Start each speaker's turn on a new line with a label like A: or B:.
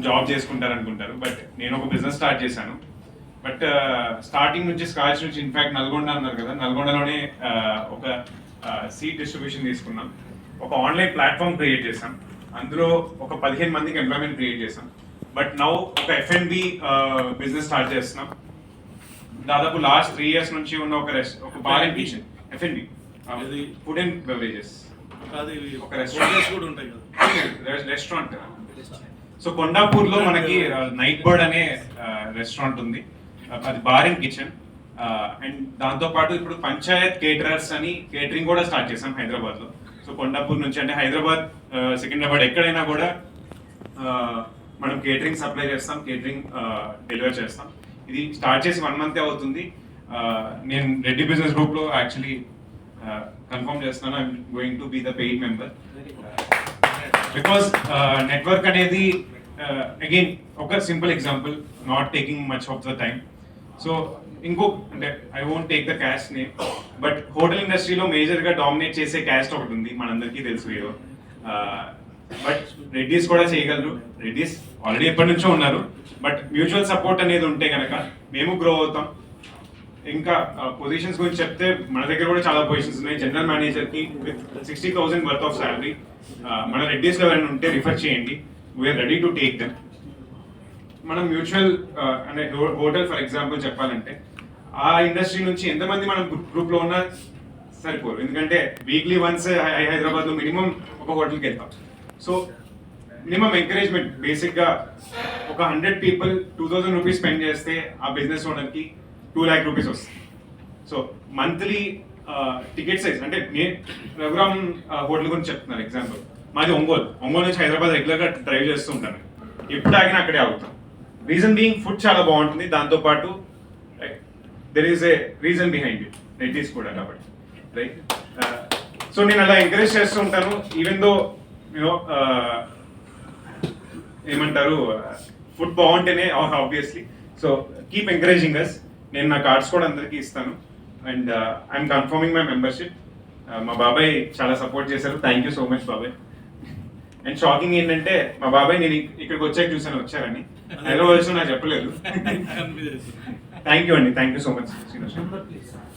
A: Job చేసుకుంటారు అనుకుంటారు. But నేను ఒక బిజినెస్ స్టార్ట్ చేశాను. బట్ స్టార్టింగ్ నుంచి స్క్రాచ్ నుంచి, ఇన్ఫాక్ట్ నల్గొండ అన్నారు కదా, నల్గొండలోనే ఒక సీడ్ డిస్ట్రిబ్యూషన్ తీసుకున్నాం. ఒక ఆన్లైన్ ప్లాట్ఫామ్ క్రియేట్ చేసాం. అందులో ఒక 15 మందికి ఎంప్లాయ్మెంట్ క్రియేట్ చేసాం. బట్ నౌ ఒక F&B బిజినెస్ స్టార్ట్ చేస్తున్నాం. దాదాపు లాస్ట్ 3 years నుంచి ఉన్న ఒక bar and kitchen, F&B, food and beverages, ఒక రెస్టారెంట్. సో కొండాపూర్లో మనకి నైట్ బర్డ్ అనే రెస్టారెంట్ ఉంది, అది బార్ అండ్ కిచెన్. అండ్ దాంతోపాటు ఇప్పుడు పంచాయత్ కేటరర్స్ అని కేటరింగ్ కూడా స్టార్ట్ చేసాం హైదరాబాద్లో. సో కొండాపూర్ నుంచి, అంటే హైదరాబాద్, సికింద్రాబాద్ ఎక్కడైనా కూడా మనం కేటరింగ్ సప్లై చేస్తాం, కేటరింగ్ డెలివర్ చేస్తాం. ఇది స్టార్ట్ చేసి 1 month అవుతుంది. నేను రెడ్డి బిజినెస్ గ్రూప్లో యాక్చువల్లీ కన్ఫర్మ్ చేస్తున్నాను, I'm going to be the paid member. Because network అనేది అగైన్ ఒక simple example, not taking much of the time. So అంటే I won't take the caste name, but hotel ఇండస్ట్రీలో మేజర్గా dominate చేసే caste ఒకటి ఉంది, మనందరికీ తెలుసు ఏదో. బట్ రెడ్డీస్ కూడా చేయగలరు. రెడ్డీస్ ఆల్రెడీ ఎప్పటి నుంచో ఉన్నారు. బట్ మ్యూచువల్ సపోర్ట్ అనేది ఉంటే కనుక మేము గ్రో అవుతాం. ఇంకా పొజిషన్స్ గురించి చెప్తే మన దగ్గర కూడా చాలా పొజిషన్స్ ఉన్నాయి. జనరల్ మేనేజర్కి విత్ 60,000 వర్త్ ఆఫ్ శాలరీ. మన రెడ్డీస్లో ఎవరైనా ఉంటే రిఫర్ చేయండి, we're ready to take them. మనం మ్యూచువల్ అంటే హోటల్ ఫర్ ఎగ్జాంపుల్ చెప్పాలంటే, ఆ ఇండస్ట్రీ నుంచి ఎంతమంది మనం గ్రూప్లో ఉన్నా సరిపోరు. ఎందుకంటే వీక్లీ వన్స్ హైదరాబాద్లో మినిమం ఒక హోటల్కి వెళ్తాం. సో మినిమం ఎంకరేజ్మెంట్, బేసిక్గా ఒక 100 people 2,000 రూపీస్ స్పెండ్ చేస్తే ఆ బిజినెస్ ఓనర్కి 2 lakh రూపీస్ వస్తుంది. సో మంత్లీ టికెట్ సైజ్, అంటే నేను రఘురామ్ హోటల్ గురించి చెప్తున్నాను ఎగ్జాంపుల్. మాది ఒంగోలు నుంచి హైదరాబాద్ రెగ్యులర్గా డ్రైవ్ చేస్తూ ఉంటాను. ఎప్పుడు ఆగినా అక్కడే ఆగుతాం. రీజన్ బీయింగ్ ఫుడ్ చాలా బాగుంటుంది, దాంతోపాటు there is a reason behind it, Reddys కూడా కాబట్టి, రైట్. సో నేను అలా ఎంకరేజ్ చేస్తూ ఉంటాను. ఈవెన్ దో యూనో ఏమంటారు, ఫుడ్ బాగుంటేనే obviously. So keep encouraging us. నేను నా కార్డ్స్ కూడా అందరికీ ఇస్తాను. And I'm confirming my membership. మా బాబాయ్ చాలా సపోర్ట్ చేశారు, థ్యాంక్ యూ సో మచ్ బాబాయ్. అండ్ షాకింగ్ ఏంటంటే, మా బాబాయ్ నేను ఇక్కడికి వచ్చాక చూసాను వచ్చారని, హైదరాబాద్ వచ్చి నాకు చెప్పలేదు. థ్యాంక్ యూ అండి, thank you so much Srinivas.